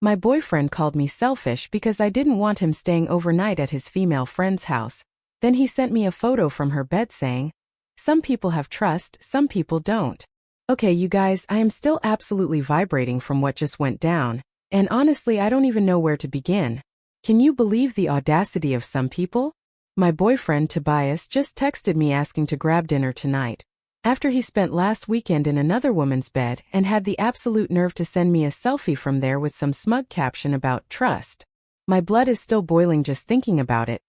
My boyfriend called me selfish because I didn't want him staying overnight at his female friend's house. Then he sent me a photo from her bed saying, "Some people have trust, some people don't." Okay, you guys, I am still absolutely vibrating from what just went down, and honestly, I don't even know where to begin. Can you believe the audacity of some people? My boyfriend, Tobias, just texted me asking to grab dinner tonight, after he spent last weekend in another woman's bed and had the absolute nerve to send me a selfie from there with some smug caption about trust. My blood is still boiling just thinking about it,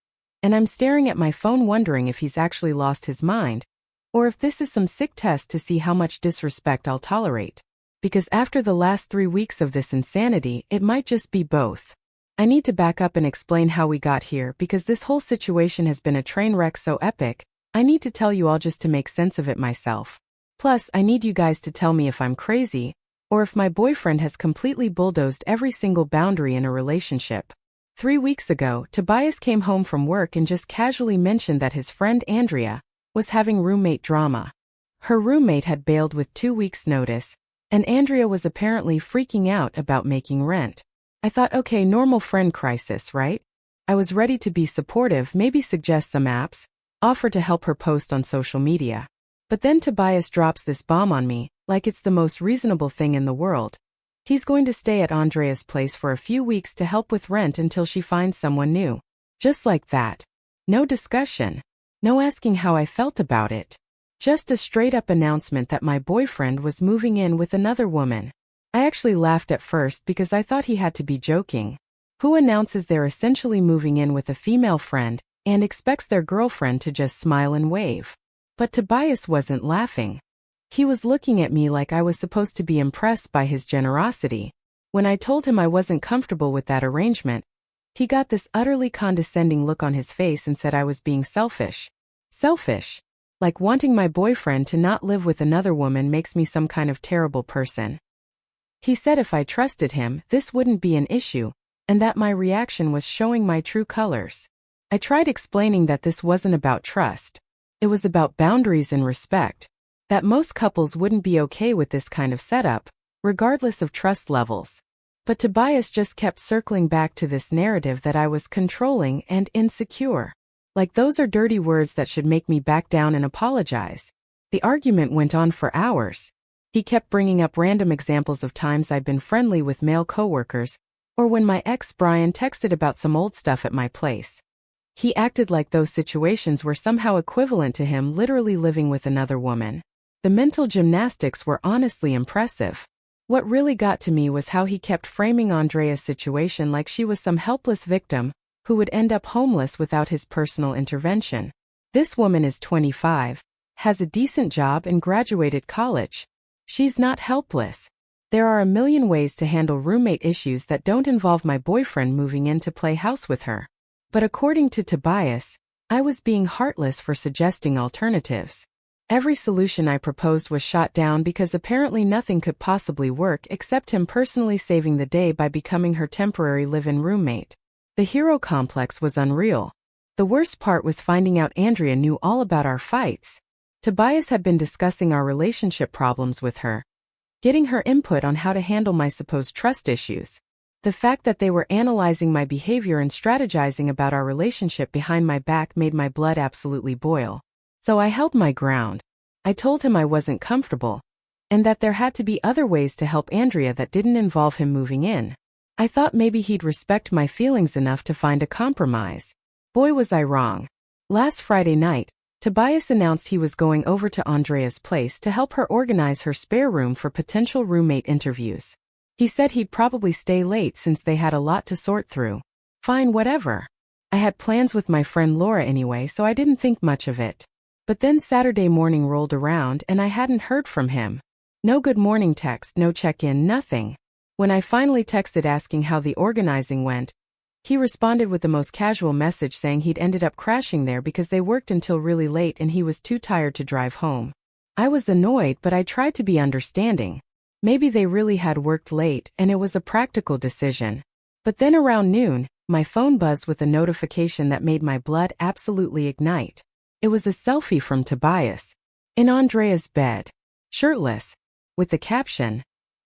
and I'm staring at my phone wondering if he's actually lost his mind, or if this is some sick test to see how much disrespect I'll tolerate. Because after the last 3 weeks of this insanity, it might just be both. I need to back up and explain how we got here because this whole situation has been a train wreck so epic, I need to tell you all just to make sense of it myself. Plus, I need you guys to tell me if I'm crazy, or if my boyfriend has completely bulldozed every single boundary in a relationship. 3 weeks ago, Tobias came home from work and just casually mentioned that his friend Andrea was having roommate drama. Her roommate had bailed with 2 weeks' notice, and Andrea was apparently freaking out about making rent. I thought, okay, normal friend crisis, right? I was ready to be supportive, maybe suggest some apps, offer to help her post on social media. But then Tobias drops this bomb on me, like it's the most reasonable thing in the world. He's going to stay at Andrea's place for a few weeks to help with rent until she finds someone new. Just like that. No discussion. No asking how I felt about it. Just a straight-up announcement that my boyfriend was moving in with another woman. I actually laughed at first because I thought he had to be joking. Who announces they're essentially moving in with a female friend and expects their girlfriend to just smile and wave? But Tobias wasn't laughing. He was looking at me like I was supposed to be impressed by his generosity. When I told him I wasn't comfortable with that arrangement, he got this utterly condescending look on his face and said I was being selfish. Selfish? Like wanting my boyfriend to not live with another woman makes me some kind of terrible person. He said if I trusted him, this wouldn't be an issue, and that my reaction was showing my true colors. I tried explaining that this wasn't about trust. It was about boundaries and respect. That most couples wouldn't be okay with this kind of setup, regardless of trust levels. But Tobias just kept circling back to this narrative that I was controlling and insecure. Like those are dirty words that should make me back down and apologize. The argument went on for hours. He kept bringing up random examples of times I'd been friendly with male coworkers, or when my ex Brian texted about some old stuff at my place. He acted like those situations were somehow equivalent to him literally living with another woman. The mental gymnastics were honestly impressive. What really got to me was how he kept framing Andrea's situation like she was some helpless victim who would end up homeless without his personal intervention. This woman is 25, has a decent job and graduated college. She's not helpless. There are a million ways to handle roommate issues that don't involve my boyfriend moving in to play house with her. But according to Tobias, I was being heartless for suggesting alternatives. Every solution I proposed was shot down because apparently nothing could possibly work except him personally saving the day by becoming her temporary live-in roommate. The hero complex was unreal. The worst part was finding out Andrea knew all about our fights. Tobias had been discussing our relationship problems with her, getting her input on how to handle my supposed trust issues. The fact that they were analyzing my behavior and strategizing about our relationship behind my back made my blood absolutely boil. So I held my ground. I told him I wasn't comfortable, and that there had to be other ways to help Andrea that didn't involve him moving in. I thought maybe he'd respect my feelings enough to find a compromise. Boy, was I wrong. Last Friday night, Tobias announced he was going over to Andrea's place to help her organize her spare room for potential roommate interviews. He said he'd probably stay late since they had a lot to sort through. Fine, whatever. I had plans with my friend Laura anyway, so I didn't think much of it. But then Saturday morning rolled around and I hadn't heard from him. No good morning text, no check-in, nothing. When I finally texted asking how the organizing went, he responded with the most casual message saying he'd ended up crashing there because they worked until really late and he was too tired to drive home. I was annoyed, but I tried to be understanding. Maybe they really had worked late and it was a practical decision. But then around noon, my phone buzzed with a notification that made my blood absolutely ignite. It was a selfie from Tobias, in Andrea's bed, shirtless, with the caption,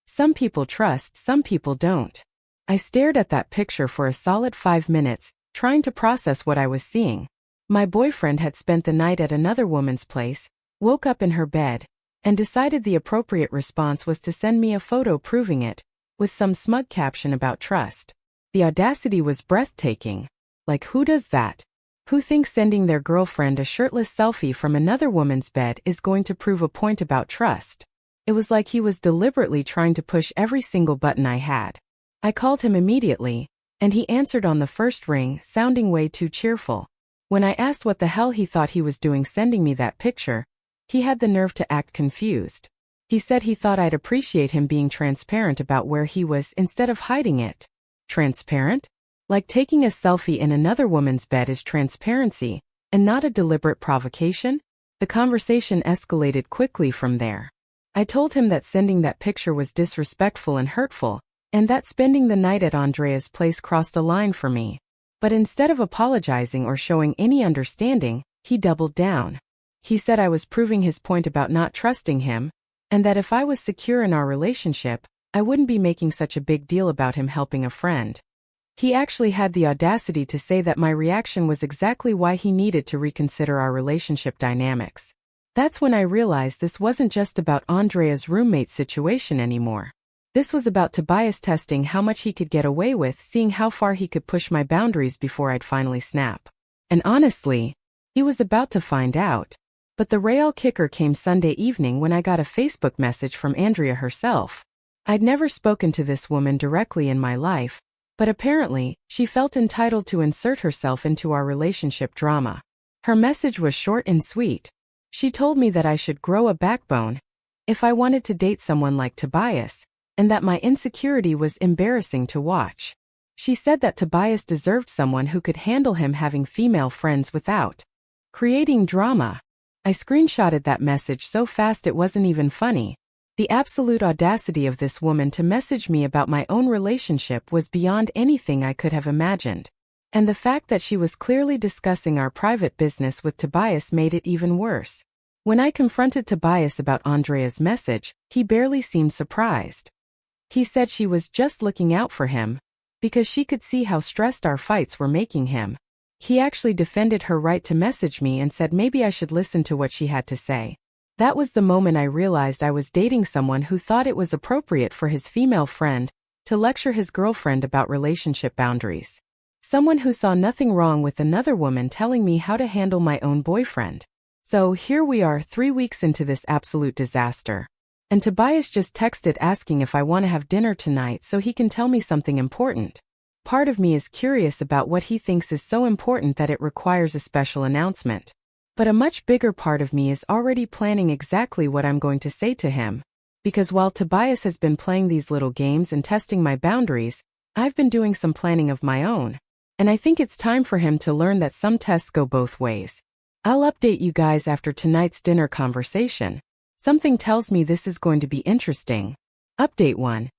"Some people trust, some people don't." I stared at that picture for a solid 5 minutes, trying to process what I was seeing. My boyfriend had spent the night at another woman's place, woke up in her bed, and decided the appropriate response was to send me a photo proving it, with some smug caption about trust. The audacity was breathtaking. Like, who does that? Who thinks sending their girlfriend a shirtless selfie from another woman's bed is going to prove a point about trust? It was like he was deliberately trying to push every single button I had. I called him immediately, and he answered on the first ring, sounding way too cheerful. When I asked what the hell he thought he was doing sending me that picture, he had the nerve to act confused. He said he thought I'd appreciate him being transparent about where he was instead of hiding it. Transparent? Like taking a selfie in another woman's bed is transparency, and not a deliberate provocation? The conversation escalated quickly from there. I told him that sending that picture was disrespectful and hurtful, and that spending the night at Andrea's place crossed a line for me. But instead of apologizing or showing any understanding, he doubled down. He said I was proving his point about not trusting him, and that if I was secure in our relationship, I wouldn't be making such a big deal about him helping a friend. He actually had the audacity to say that my reaction was exactly why he needed to reconsider our relationship dynamics. That's when I realized this wasn't just about Andrea's roommate situation anymore. This was about Tobias testing how much he could get away with, seeing how far he could push my boundaries before I'd finally snap. And honestly, he was about to find out. But the real kicker came Sunday evening when I got a Facebook message from Andrea herself. I'd never spoken to this woman directly in my life, but apparently, she felt entitled to insert herself into our relationship drama. Her message was short and sweet. She told me that I should grow a backbone if I wanted to date someone like Tobias, and that my insecurity was embarrassing to watch. She said that Tobias deserved someone who could handle him having female friends without creating drama. I screenshotted that message so fast it wasn't even funny. The absolute audacity of this woman to message me about my own relationship was beyond anything I could have imagined. And the fact that she was clearly discussing our private business with Tobias made it even worse. When I confronted Tobias about Andrea's message, he barely seemed surprised. He said she was just looking out for him, because she could see how stressed our fights were making him. He actually defended her right to message me and said maybe I should listen to what she had to say. That was the moment I realized I was dating someone who thought it was appropriate for his female friend to lecture his girlfriend about relationship boundaries. Someone who saw nothing wrong with another woman telling me how to handle my own boyfriend. So here we are 3 weeks into this absolute disaster. And Tobias just texted asking if I want to have dinner tonight so he can tell me something important. Part of me is curious about what he thinks is so important that it requires a special announcement. But a much bigger part of me is already planning exactly what I'm going to say to him. Because while Tobias has been playing these little games and testing my boundaries, I've been doing some planning of my own. And I think it's time for him to learn that some tests go both ways. I'll update you guys after tonight's dinner conversation. Something tells me this is going to be interesting. Update 1.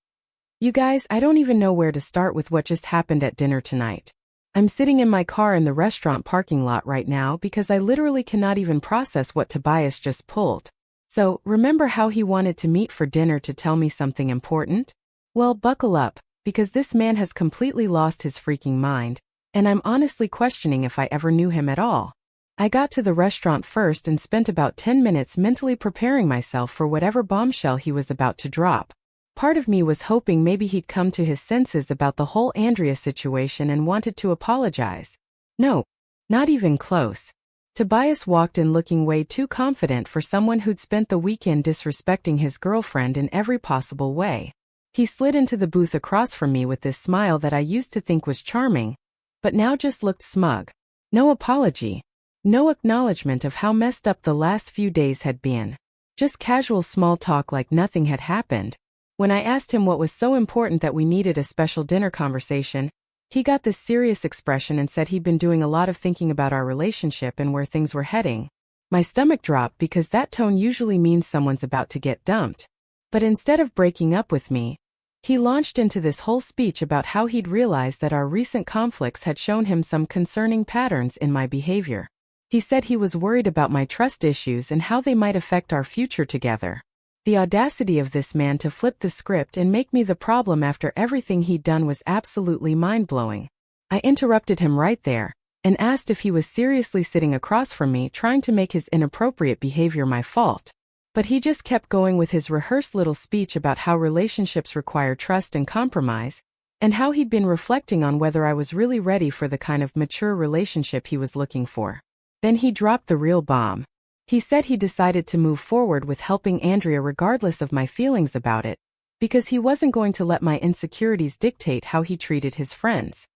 You guys, I don't even know where to start with what just happened at dinner tonight. I'm sitting in my car in the restaurant parking lot right now because I literally cannot even process what Tobias just pulled. So, remember how he wanted to meet for dinner to tell me something important? Well, buckle up, because this man has completely lost his freaking mind, and I'm honestly questioning if I ever knew him at all. I got to the restaurant first and spent about 10 minutes mentally preparing myself for whatever bombshell he was about to drop. Part of me was hoping maybe he'd come to his senses about the whole Andrea situation and wanted to apologize. No, not even close. Tobias walked in looking way too confident for someone who'd spent the weekend disrespecting his girlfriend in every possible way. He slid into the booth across from me with this smile that I used to think was charming, but now just looked smug. No apology. No acknowledgement of how messed up the last few days had been. Just casual small talk like nothing had happened. When I asked him what was so important that we needed a special dinner conversation, he got this serious expression and said he'd been doing a lot of thinking about our relationship and where things were heading. My stomach dropped because that tone usually means someone's about to get dumped. But instead of breaking up with me, he launched into this whole speech about how he'd realized that our recent conflicts had shown him some concerning patterns in my behavior. He said he was worried about my trust issues and how they might affect our future together. The audacity of this man to flip the script and make me the problem after everything he'd done was absolutely mind-blowing. I interrupted him right there and asked if he was seriously sitting across from me trying to make his inappropriate behavior my fault. But he just kept going with his rehearsed little speech about how relationships require trust and compromise, and how he'd been reflecting on whether I was really ready for the kind of mature relationship he was looking for. Then he dropped the real bomb. He said he decided to move forward with helping Andrea regardless of my feelings about it, because he wasn't going to let my insecurities dictate how he treated his friends.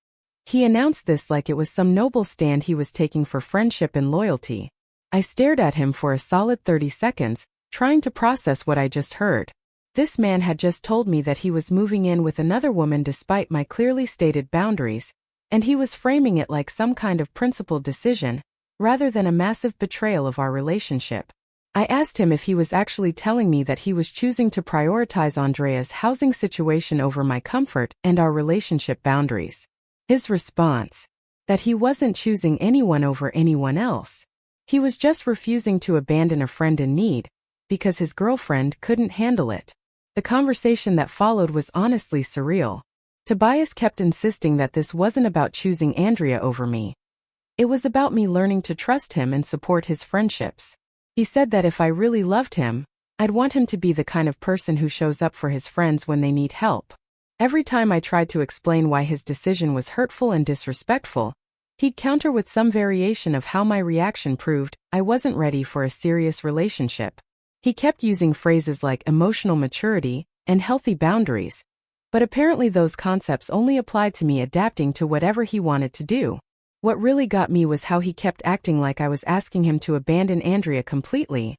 He announced this like it was some noble stand he was taking for friendship and loyalty. I stared at him for a solid 30 seconds, trying to process what I just heard. This man had just told me that he was moving in with another woman despite my clearly stated boundaries, and he was framing it like some kind of principled decision, rather than a massive betrayal of our relationship. I asked him if he was actually telling me that he was choosing to prioritize Andrea's housing situation over my comfort and our relationship boundaries. His response: that he wasn't choosing anyone over anyone else. He was just refusing to abandon a friend in need, because his girlfriend couldn't handle it. The conversation that followed was honestly surreal. Tobias kept insisting that this wasn't about choosing Andrea over me. It was about me learning to trust him and support his friendships. He said that if I really loved him, I'd want him to be the kind of person who shows up for his friends when they need help. Every time I tried to explain why his decision was hurtful and disrespectful, he'd counter with some variation of how my reaction proved I wasn't ready for a serious relationship. He kept using phrases like emotional maturity and healthy boundaries, but apparently those concepts only applied to me adapting to whatever he wanted to do. What really got me was how he kept acting like I was asking him to abandon Andrea completely,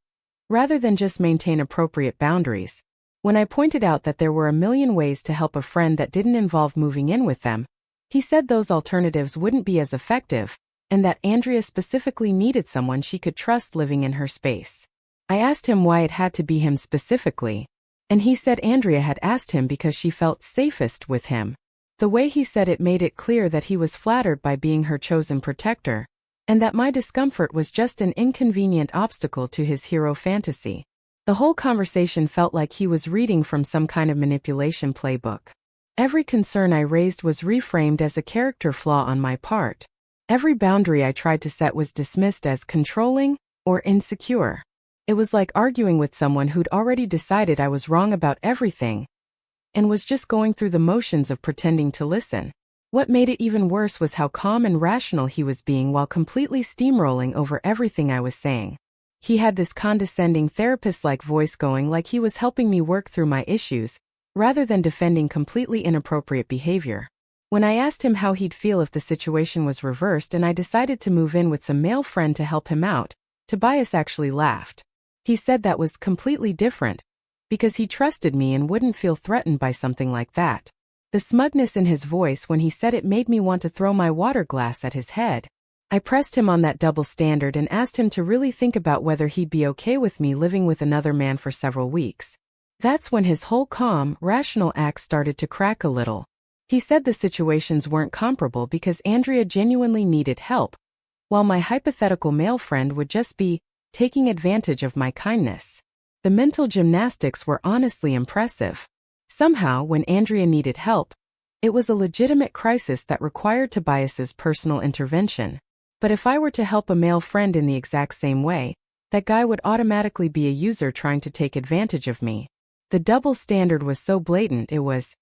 rather than just maintain appropriate boundaries. When I pointed out that there were a million ways to help a friend that didn't involve moving in with them, he said those alternatives wouldn't be as effective, and that Andrea specifically needed someone she could trust living in her space. I asked him why it had to be him specifically, and he said Andrea had asked him because she felt safest with him. The way he said it made it clear that he was flattered by being her chosen protector, and that my discomfort was just an inconvenient obstacle to his hero fantasy. The whole conversation felt like he was reading from some kind of manipulation playbook. Every concern I raised was reframed as a character flaw on my part. Every boundary I tried to set was dismissed as controlling or insecure. It was like arguing with someone who'd already decided I was wrong about everything, and was just going through the motions of pretending to listen. What made it even worse was how calm and rational he was being while completely steamrolling over everything I was saying. He had this condescending therapist-like voice going like he was helping me work through my issues, rather than defending completely inappropriate behavior. When I asked him how he'd feel if the situation was reversed and I decided to move in with some male friend to help him out, Tobias actually laughed. He said that was completely different, because he trusted me and wouldn't feel threatened by something like that. The smugness in his voice when he said it made me want to throw my water glass at his head. I pressed him on that double standard and asked him to really think about whether he'd be okay with me living with another man for several weeks. That's when his whole calm, rational act started to crack a little. He said the situations weren't comparable because Andrea genuinely needed help, while my hypothetical male friend would just be taking advantage of my kindness. The mental gymnastics were honestly impressive. Somehow, when Andrea needed help, it was a legitimate crisis that required Tobias's personal intervention. But if I were to help a male friend in the exact same way, that guy would automatically be a user trying to take advantage of me. The double standard was so blatant it was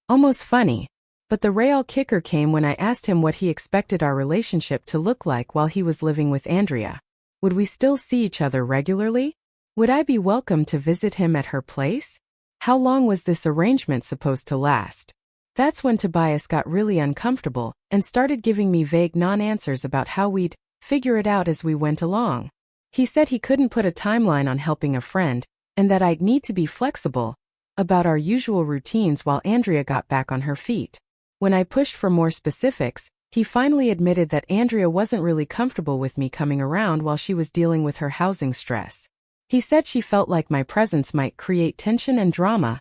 almost funny. But the real kicker came when I asked him what he expected our relationship to look like while he was living with Andrea. Would we still see each other regularly? Would I be welcome to visit him at her place? How long was this arrangement supposed to last? That's when Tobias got really uncomfortable and started giving me vague non-answers about how we'd figure it out as we went along. He said he couldn't put a timeline on helping a friend, and that I'd need to be flexible about our usual routines while Andrea got back on her feet. When I pushed for more specifics, he finally admitted that Andrea wasn't really comfortable with me coming around while she was dealing with her housing stress. He said she felt like my presence might create tension and drama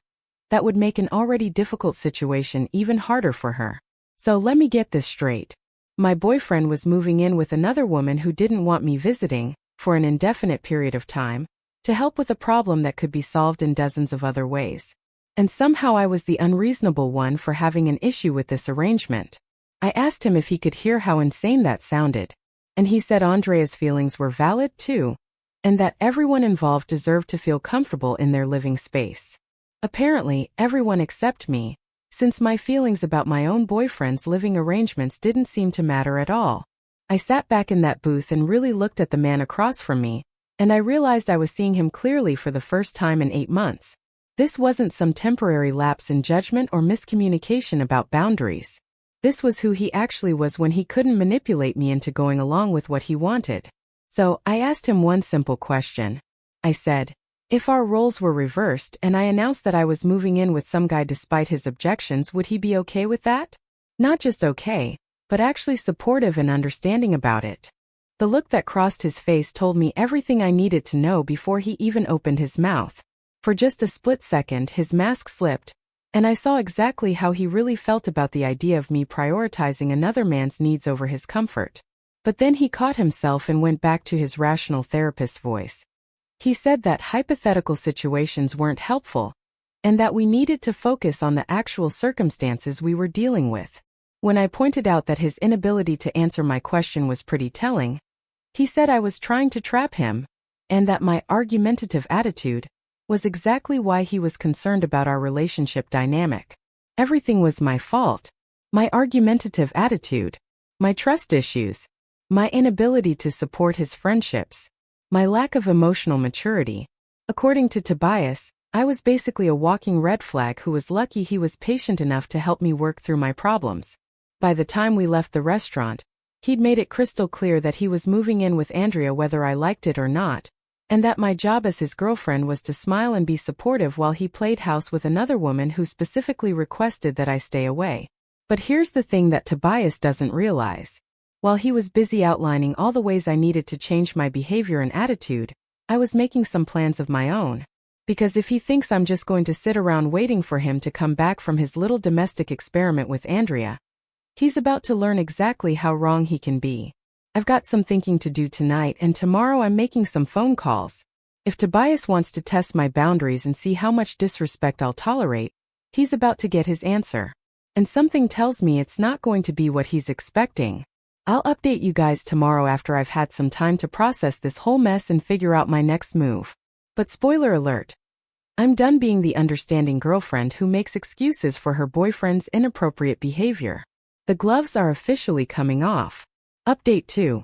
that would make an already difficult situation even harder for her. So let me get this straight. My boyfriend was moving in with another woman who didn't want me visiting for an indefinite period of time, to help with a problem that could be solved in dozens of other ways. And somehow I was the unreasonable one for having an issue with this arrangement. I asked him if he could hear how insane that sounded, and he said Andrea's feelings were valid too, and that everyone involved deserved to feel comfortable in their living space. Apparently, everyone except me, since my feelings about my own boyfriend's living arrangements didn't seem to matter at all. I sat back in that booth and really looked at the man across from me, and I realized I was seeing him clearly for the first time in 8 months. This wasn't some temporary lapse in judgment or miscommunication about boundaries. This was who he actually was when he couldn't manipulate me into going along with what he wanted. So, I asked him one simple question. I said, if our roles were reversed and I announced that I was moving in with some guy despite his objections, would he be okay with that? Not just okay, but actually supportive and understanding about it. The look that crossed his face told me everything I needed to know before he even opened his mouth. For just a split second, his mask slipped, and I saw exactly how he really felt about the idea of me prioritizing another man's needs over his comfort. But then he caught himself and went back to his rational therapist voice. He said that hypothetical situations weren't helpful, and that we needed to focus on the actual circumstances we were dealing with. When I pointed out that his inability to answer my question was pretty telling, he said I was trying to trap him, and that my argumentative attitude was exactly why he was concerned about our relationship dynamic. Everything was my fault. My argumentative attitude, my trust issues, my inability to support his friendships, my lack of emotional maturity. According to Tobias, I was basically a walking red flag who was lucky he was patient enough to help me work through my problems. By the time we left the restaurant, he'd made it crystal clear that he was moving in with Andrea whether I liked it or not, and that my job as his girlfriend was to smile and be supportive while he played house with another woman who specifically requested that I stay away. But here's the thing that Tobias doesn't realize. While he was busy outlining all the ways I needed to change my behavior and attitude, I was making some plans of my own. Because if he thinks I'm just going to sit around waiting for him to come back from his little domestic experiment with Andrea, he's about to learn exactly how wrong he can be. I've got some thinking to do tonight, and tomorrow I'm making some phone calls. If Tobias wants to test my boundaries and see how much disrespect I'll tolerate, he's about to get his answer. And something tells me it's not going to be what he's expecting. I'll update you guys tomorrow after I've had some time to process this whole mess and figure out my next move. But spoiler alert, I'm done being the understanding girlfriend who makes excuses for her boyfriend's inappropriate behavior. The gloves are officially coming off. Update 2.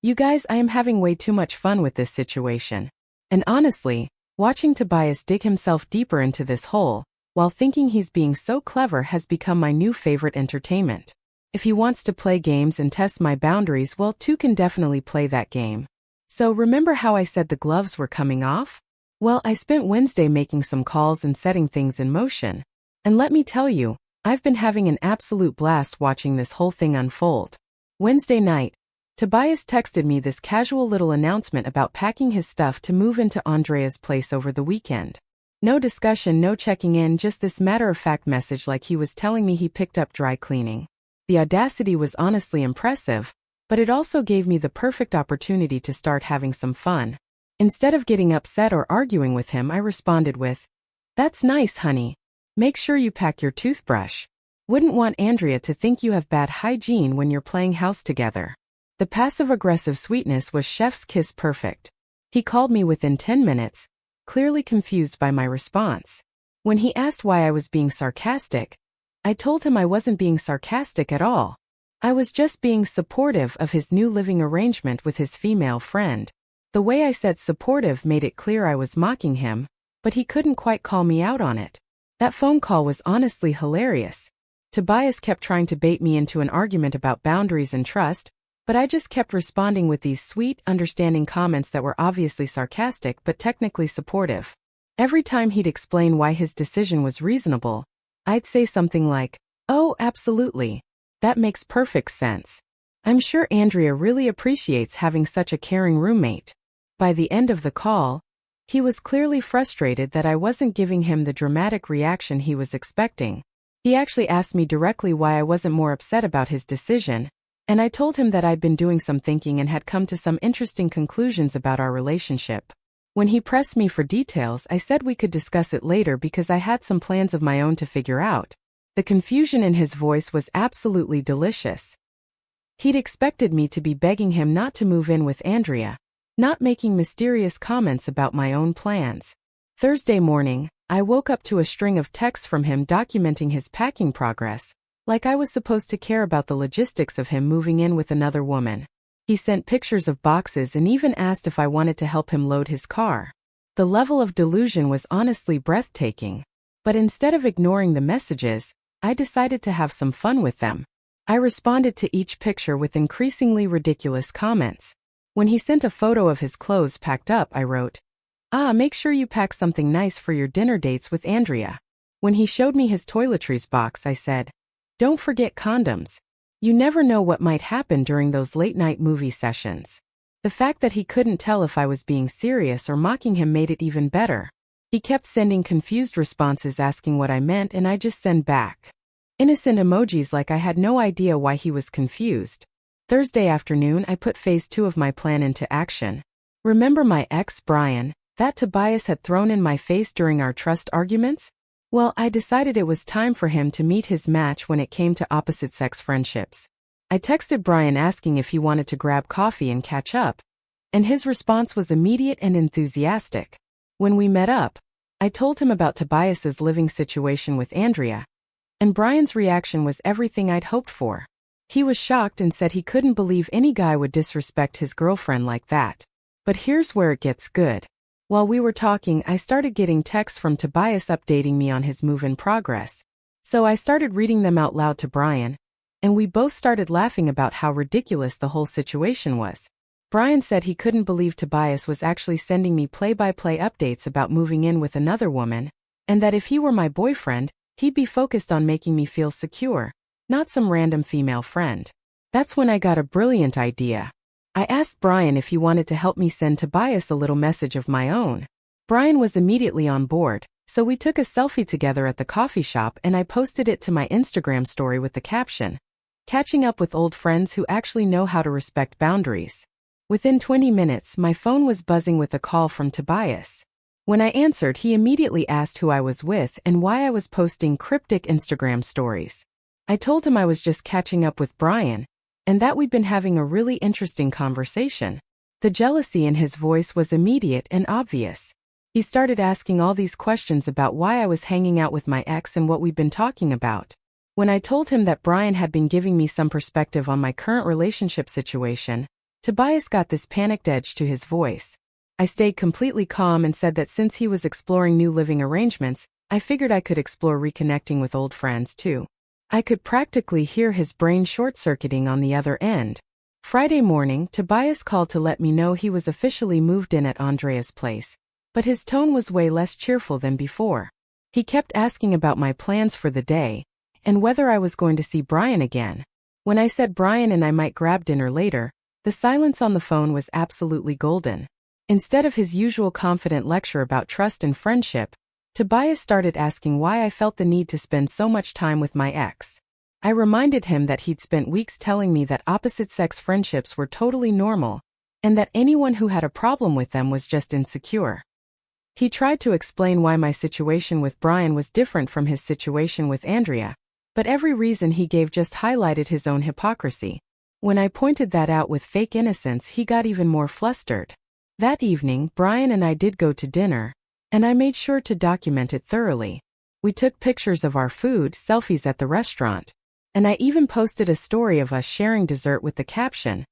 You guys, I am having way too much fun with this situation. And honestly, watching Tobias dig himself deeper into this hole, while thinking he's being so clever, has become my new favorite entertainment. If he wants to play games and test my boundaries, well, two can definitely play that game. So remember how I said the gloves were coming off? Well, I spent Wednesday making some calls and setting things in motion. And let me tell you, I've been having an absolute blast watching this whole thing unfold. Wednesday night, Tobias texted me this casual little announcement about packing his stuff to move into Andrea's place over the weekend. No discussion, no checking in, just this matter-of-fact message like he was telling me he picked up dry cleaning. The audacity was honestly impressive, but it also gave me the perfect opportunity to start having some fun. Instead of getting upset or arguing with him, I responded with, "That's nice, honey. Make sure you pack your toothbrush. Wouldn't want Andrea to think you have bad hygiene when you're playing house together." The passive-aggressive sweetness was chef's kiss perfect. He called me within 10 minutes, clearly confused by my response. When he asked why I was being sarcastic, I told him I wasn't being sarcastic at all. I was just being supportive of his new living arrangement with his female friend. The way I said supportive made it clear I was mocking him, but he couldn't quite call me out on it. That phone call was honestly hilarious. Tobias kept trying to bait me into an argument about boundaries and trust, but I just kept responding with these sweet, understanding comments that were obviously sarcastic but technically supportive. Every time he'd explain why his decision was reasonable, I'd say something like, "Oh, absolutely. That makes perfect sense. I'm sure Andrea really appreciates having such a caring roommate." By the end of the call, he was clearly frustrated that I wasn't giving him the dramatic reaction he was expecting. He actually asked me directly why I wasn't more upset about his decision, and I told him that I'd been doing some thinking and had come to some interesting conclusions about our relationship. When he pressed me for details, I said we could discuss it later because I had some plans of my own to figure out. The confusion in his voice was absolutely delicious. He'd expected me to be begging him not to move in with Andrea, not making mysterious comments about my own plans. Thursday morning, I woke up to a string of texts from him documenting his packing progress, like I was supposed to care about the logistics of him moving in with another woman. He sent pictures of boxes and even asked if I wanted to help him load his car. The level of delusion was honestly breathtaking. But instead of ignoring the messages, I decided to have some fun with them. I responded to each picture with increasingly ridiculous comments. When he sent a photo of his clothes packed up, I wrote, make sure you pack something nice for your dinner dates with Andrea. When he showed me his toiletries box, I said, don't forget condoms. You never know what might happen during those late-night movie sessions. The fact that he couldn't tell if I was being serious or mocking him made it even better. He kept sending confused responses asking what I meant, and I just sent back innocent emojis like I had no idea why he was confused. Thursday afternoon, I put phase 2 of my plan into action. Remember my ex, Brian, that Tobias had thrown in my face during our trust arguments? Well, I decided it was time for him to meet his match when it came to opposite-sex friendships. I texted Brian asking if he wanted to grab coffee and catch up, and his response was immediate and enthusiastic. When we met up, I told him about Tobias's living situation with Andrea, and Brian's reaction was everything I'd hoped for. He was shocked and said he couldn't believe any guy would disrespect his girlfriend like that. But here's where it gets good. While we were talking, I started getting texts from Tobias updating me on his move-in progress. So I started reading them out loud to Brian, and we both started laughing about how ridiculous the whole situation was. Brian said he couldn't believe Tobias was actually sending me play-by-play updates about moving in with another woman, and that if he were my boyfriend, he'd be focused on making me feel secure, not some random female friend. That's when I got a brilliant idea. I asked Brian if he wanted to help me send Tobias a little message of my own. Brian was immediately on board, so we took a selfie together at the coffee shop and I posted it to my Instagram story with the caption, "Catching up with old friends who actually know how to respect boundaries." Within 20 minutes, my phone was buzzing with a call from Tobias. When I answered, he immediately asked who I was with and why I was posting cryptic Instagram stories. I told him I was just catching up with Brian, and that we'd been having a really interesting conversation. The jealousy in his voice was immediate and obvious. He started asking all these questions about why I was hanging out with my ex and what we'd been talking about. When I told him that Brian had been giving me some perspective on my current relationship situation, Tobias got this panicked edge to his voice. I stayed completely calm and said that since he was exploring new living arrangements, I figured I could explore reconnecting with old friends too. I could practically hear his brain short-circuiting on the other end. Friday morning, Tobias called to let me know he was officially moved in at Andrea's place, but his tone was way less cheerful than before. He kept asking about my plans for the day, and whether I was going to see Brian again. When I said Brian and I might grab dinner later, the silence on the phone was absolutely golden. Instead of his usual confident lecture about trust and friendship, Tobias started asking why I felt the need to spend so much time with my ex. I reminded him that he'd spent weeks telling me that opposite-sex friendships were totally normal, and that anyone who had a problem with them was just insecure. He tried to explain why my situation with Brian was different from his situation with Andrea, but every reason he gave just highlighted his own hypocrisy. When I pointed that out with fake innocence, he got even more flustered. That evening, Brian and I did go to dinner, and I made sure to document it thoroughly. We took pictures of our food, selfies at the restaurant, and I even posted a story of us sharing dessert with the caption,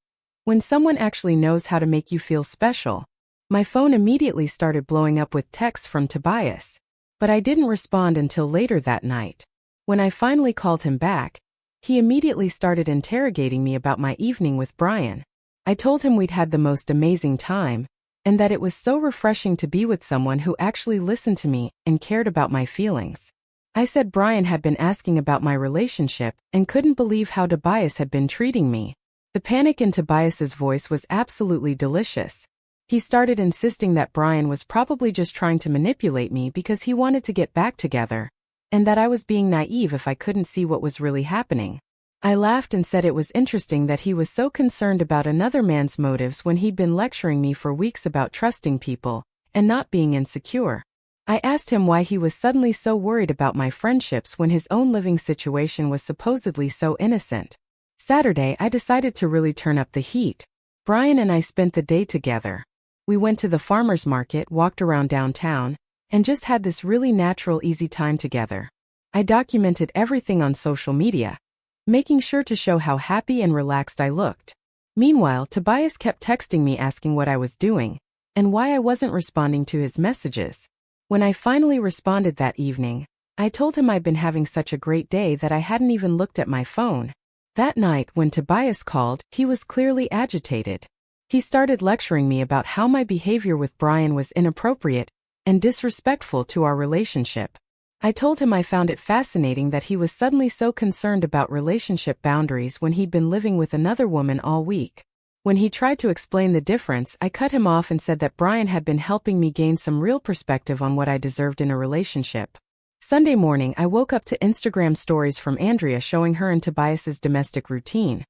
"When someone actually knows how to make you feel special." My phone immediately started blowing up with texts from Tobias, but I didn't respond until later that night. When I finally called him back, he immediately started interrogating me about my evening with Brian. I told him we'd had the most amazing time, and that it was so refreshing to be with someone who actually listened to me and cared about my feelings. I said Brian had been asking about my relationship and couldn't believe how Tobias had been treating me. The panic in Tobias's voice was absolutely delicious. He started insisting that Brian was probably just trying to manipulate me because he wanted to get back together, and that I was being naive if I couldn't see what was really happening. I laughed and said it was interesting that he was so concerned about another man's motives when he'd been lecturing me for weeks about trusting people and not being insecure. I asked him why he was suddenly so worried about my friendships when his own living situation was supposedly so innocent. Saturday, I decided to really turn up the heat. Brian and I spent the day together. We went to the farmer's market, walked around downtown, and just had this really natural, easy time together. I documented everything on social media, making sure to show how happy and relaxed I looked. Meanwhile, Tobias kept texting me asking what I was doing, and why I wasn't responding to his messages. When I finally responded that evening, I told him I'd been having such a great day that I hadn't even looked at my phone. That night, when Tobias called, he was clearly agitated. He started lecturing me about how my behavior with Brian was inappropriate and disrespectful to our relationship. I told him I found it fascinating that he was suddenly so concerned about relationship boundaries when he'd been living with another woman all week. When he tried to explain the difference, I cut him off and said that Brian had been helping me gain some real perspective on what I deserved in a relationship. Sunday morning, I woke up to Instagram stories from Andrea showing her and Tobias's domestic routine.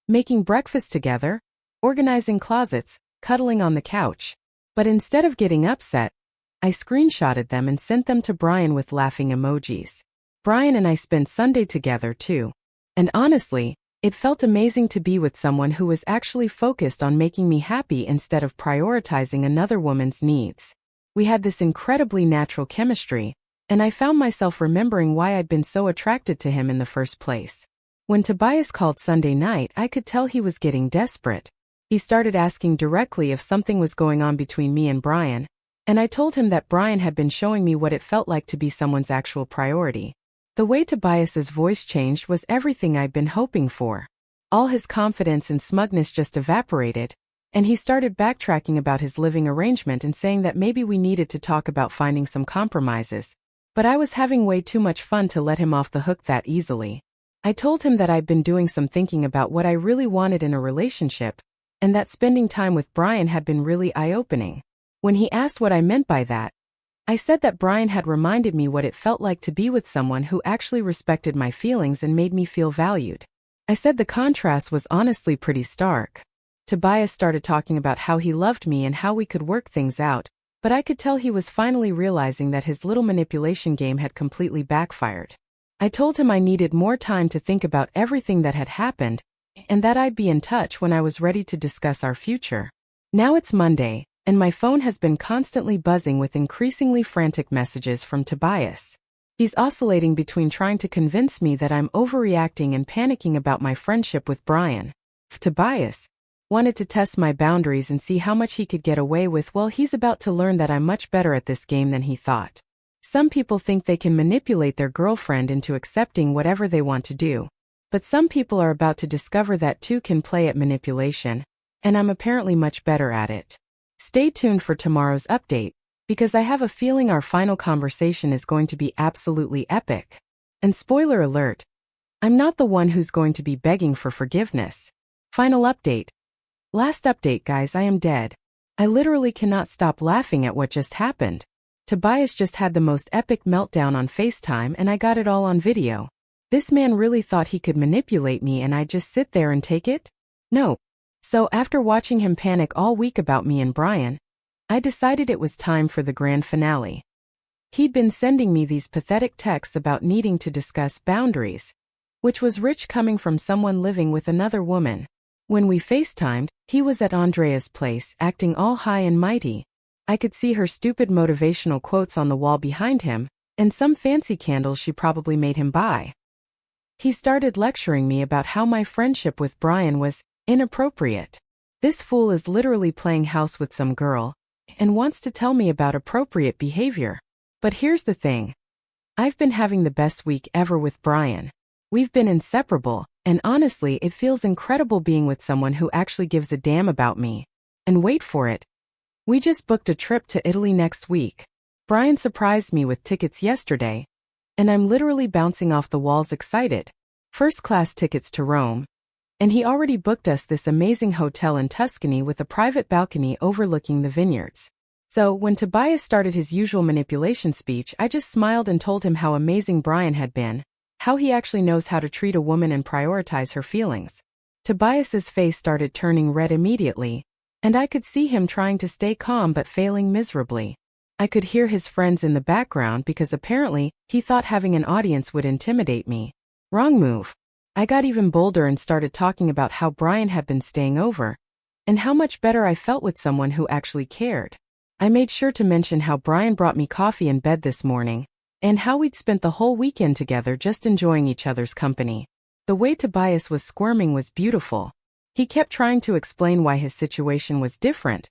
Making breakfast together, organizing closets, cuddling on the couch. But instead of getting upset, I screenshotted them and sent them to Brian with laughing emojis. Brian and I spent Sunday together too. And honestly, it felt amazing to be with someone who was actually focused on making me happy instead of prioritizing another woman's needs. We had this incredibly natural chemistry, and I found myself remembering why I'd been so attracted to him in the first place. When Tobias called Sunday night, I could tell he was getting desperate. He started asking directly if something was going on between me and Brian, and I told him that Brian had been showing me what it felt like to be someone's actual priority. The way Tobias's voice changed was everything I'd been hoping for. All his confidence and smugness just evaporated, and he started backtracking about his living arrangement and saying that maybe we needed to talk about finding some compromises. But I was having way too much fun to let him off the hook that easily. I told him that I'd been doing some thinking about what I really wanted in a relationship, and that spending time with Brian had been really eye-opening. When he asked what I meant by that, I said that Brian had reminded me what it felt like to be with someone who actually respected my feelings and made me feel valued. I said the contrast was honestly pretty stark. Tobias started talking about how he loved me and how we could work things out, but I could tell he was finally realizing that his little manipulation game had completely backfired. I told him I needed more time to think about everything that had happened, and that I'd be in touch when I was ready to discuss our future. Now it's Monday, and my phone has been constantly buzzing with increasingly frantic messages from Tobias. He's oscillating between trying to convince me that I'm overreacting and panicking about my friendship with Brian. Tobias wanted to test my boundaries and see how much he could get away with. Well, he's about to learn that I'm much better at this game than he thought. Some people think they can manipulate their girlfriend into accepting whatever they want to do. But some people are about to discover that too can play at manipulation, and I'm apparently much better at it. Stay tuned for tomorrow's update, because I have a feeling our final conversation is going to be absolutely epic. And spoiler alert, I'm not the one who's going to be begging for forgiveness. Final update. Last update, guys, I am dead. I literally cannot stop laughing at what just happened. Tobias just had the most epic meltdown on FaceTime and I got it all on video. This man really thought he could manipulate me and I'd just sit there and take it? No. So after watching him panic all week about me and Brian, I decided it was time for the grand finale. He'd been sending me these pathetic texts about needing to discuss boundaries, which was rich coming from someone living with another woman. When we FaceTimed, he was at Andrea's place, acting all high and mighty. I could see her stupid motivational quotes on the wall behind him, and some fancy candles she probably made him buy. He started lecturing me about how my friendship with Brian was inappropriate. This fool is literally playing house with some girl, and wants to tell me about appropriate behavior. But here's the thing. I've been having the best week ever with Brian. We've been inseparable, and honestly, it feels incredible being with someone who actually gives a damn about me. And wait for it. We just booked a trip to Italy next week. Brian surprised me with tickets yesterday, and I'm literally bouncing off the walls excited. First-class tickets to Rome. And he already booked us this amazing hotel in Tuscany with a private balcony overlooking the vineyards. So, when Tobias started his usual manipulation speech, I just smiled and told him how amazing Brian had been, how he actually knows how to treat a woman and prioritize her feelings. Tobias's face started turning red immediately, And I could see him trying to stay calm but failing miserably. I could hear his friends in the background because apparently he thought having an audience would intimidate me. Wrong move. I got even bolder and started talking about how Brian had been staying over, and how much better I felt with someone who actually cared. I made sure to mention how Brian brought me coffee in bed this morning, and how we'd spent the whole weekend together just enjoying each other's company. The way Tobias was squirming was beautiful. He kept trying to explain why his situation was different,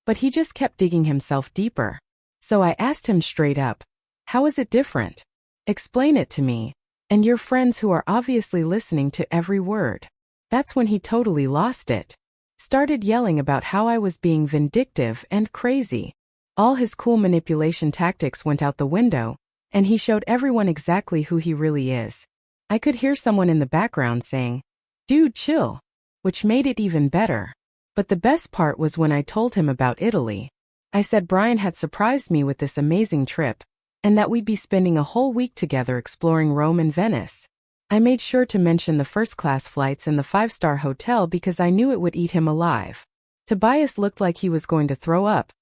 but he just kept digging himself deeper. So I asked him straight up, "How is it different? Explain it to me, and your friends who are obviously listening to every word." That's when he totally lost it. Started yelling about how I was being vindictive and crazy. All his cool manipulation tactics went out the window, and he showed everyone exactly who he really is. I could hear someone in the background saying, "Dude, chill," which made it even better. But the best part was when I told him about Italy. I said Brian had surprised me with this amazing trip, and that we'd be spending a whole week together exploring Rome and Venice. I made sure to mention the first-class flights and the 5-star hotel because I knew it would eat him alive. Tobias looked like he was going to throw up,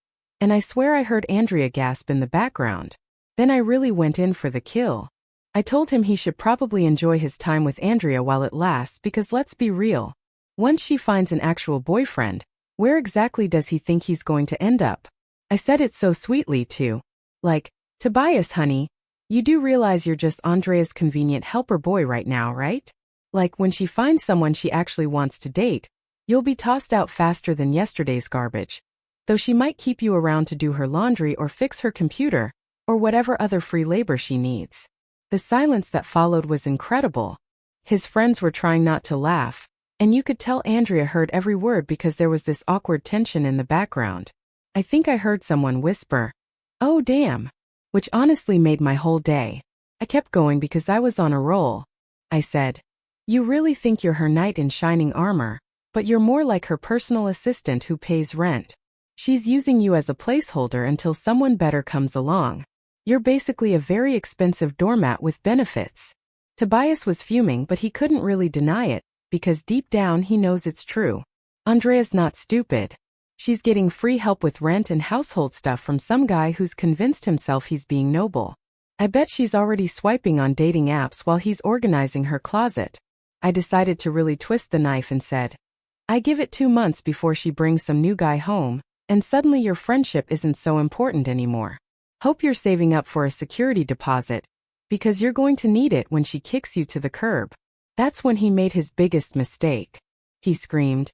and I swear I heard Andrea gasp in the background. Then I really went in for the kill. I told him he should probably enjoy his time with Andrea while it lasts because let's be real. Once she finds an actual boyfriend, where exactly does he think he's going to end up? I said it so sweetly too. Like, "Tobias, honey, you do realize you're just Andrea's convenient helper boy right now, right? Like when she finds someone she actually wants to date, you'll be tossed out faster than yesterday's garbage. Though she might keep you around to do her laundry or fix her computer, or whatever other free labor she needs." The silence that followed was incredible. His friends were trying not to laugh, and you could tell Andrea heard every word because there was this awkward tension in the background. I think I heard someone whisper, "Oh damn," which honestly made my whole day. I kept going because I was on a roll. I said, "You really think you're her knight in shining armor, but you're more like her personal assistant who pays rent. She's using you as a placeholder until someone better comes along. You're basically a very expensive doormat with benefits." Tobias was fuming, but he couldn't really deny it, because deep down he knows it's true. Andrea's not stupid. She's getting free help with rent and household stuff from some guy who's convinced himself he's being noble. I bet she's already swiping on dating apps while he's organizing her closet. I decided to really twist the knife and said, "I give it 2 months before she brings some new guy home, and suddenly your friendship isn't so important anymore. Hope you're saving up for a security deposit, because you're going to need it when she kicks you to the curb." That's when he made his biggest mistake. He screamed,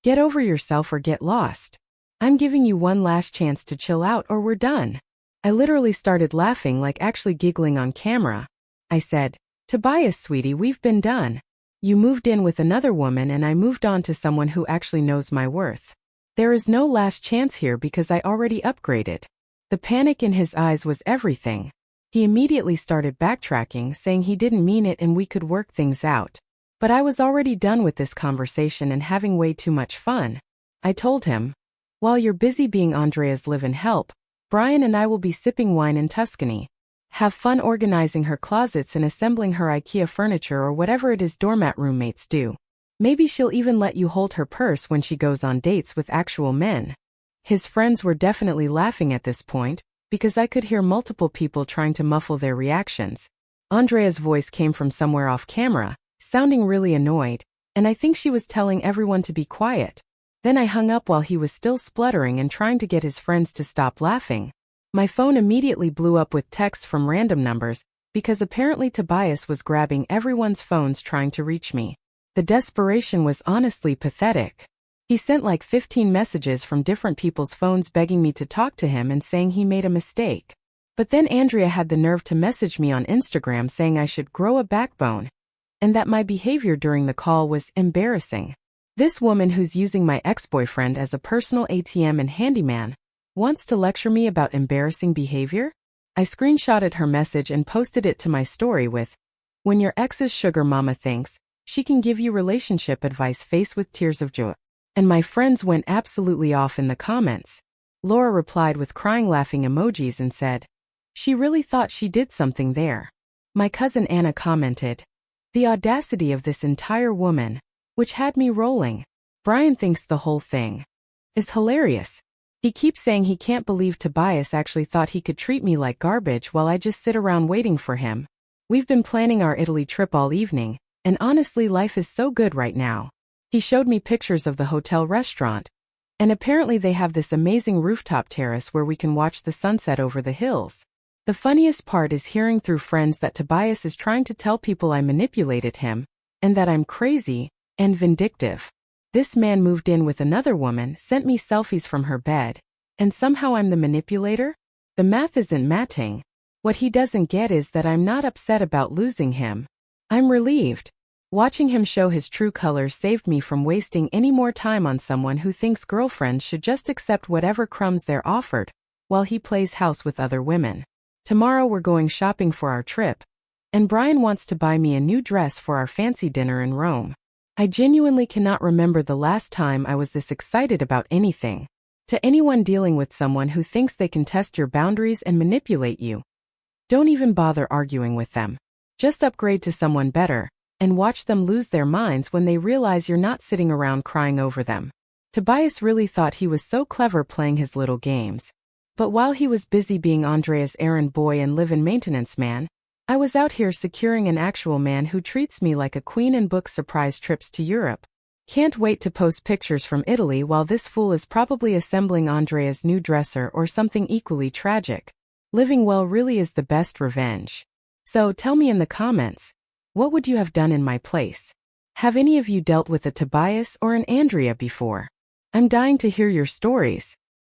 "Get over yourself or get lost. I'm giving you one last chance to chill out or we're done." I literally started laughing, like actually giggling on camera. I said, "Tobias, sweetie, we've been done. You moved in with another woman and I moved on to someone who actually knows my worth. There is no last chance here because I already upgraded." The panic in his eyes was everything. He immediately started backtracking, saying he didn't mean it and we could work things out. But I was already done with this conversation and having way too much fun. I told him, "While you're busy being Andrea's live-in help, Brian and I will be sipping wine in Tuscany. Have fun organizing her closets and assembling her IKEA furniture or whatever it is doormat roommates do. Maybe she'll even let you hold her purse when she goes on dates with actual men." His friends were definitely laughing at this point, because I could hear multiple people trying to muffle their reactions. Andrea's voice came from somewhere off camera, sounding really annoyed, and I think she was telling everyone to be quiet. Then I hung up while he was still spluttering and trying to get his friends to stop laughing. My phone immediately blew up with texts from random numbers, because apparently Tobias was grabbing everyone's phones trying to reach me. The desperation was honestly pathetic. He sent like 15 messages from different people's phones begging me to talk to him and saying he made a mistake. But then Andrea had the nerve to message me on Instagram saying I should grow a backbone, and that my behavior during the call was embarrassing. This woman who's using my ex-boyfriend as a personal ATM and handyman wants to lecture me about embarrassing behavior? I screenshotted her message and posted it to my story with, "When your ex's sugar mama thinks she can give you relationship advice, face with tears of joy." And my friends went absolutely off in the comments. Laura replied with crying laughing emojis and said, "She really thought she did something there." My cousin Anna commented, "The audacity of this entire woman," which had me rolling. Brian thinks the whole thing is hilarious. He keeps saying he can't believe Tobias actually thought he could treat me like garbage while I just sit around waiting for him. We've been planning our Italy trip all evening, and honestly life is so good right now. He showed me pictures of the hotel restaurant, and apparently they have this amazing rooftop terrace where we can watch the sunset over the hills. The funniest part is hearing through friends that Tobias is trying to tell people I manipulated him, and that I'm crazy and vindictive. This man moved in with another woman, sent me selfies from her bed, and somehow I'm the manipulator? The math isn't matching. What he doesn't get is that I'm not upset about losing him. I'm relieved. Watching him show his true colors saved me from wasting any more time on someone who thinks girlfriends should just accept whatever crumbs they're offered, while he plays house with other women. Tomorrow we're going shopping for our trip, and Brian wants to buy me a new dress for our fancy dinner in Rome. I genuinely cannot remember the last time I was this excited about anything. To anyone dealing with someone who thinks they can test your boundaries and manipulate you, don't even bother arguing with them. Just upgrade to someone better, and watch them lose their minds when they realize you're not sitting around crying over them. Tobias really thought he was so clever playing his little games. But while he was busy being Andrea's errand boy and live-in maintenance man, I was out here securing an actual man who treats me like a queen and books surprise trips to Europe. Can't wait to post pictures from Italy while this fool is probably assembling Andrea's new dresser or something equally tragic. Living well really is the best revenge. So tell me in the comments, what would you have done in my place? Have any of you dealt with a Tobias or an Andrea before? I'm dying to hear your stories.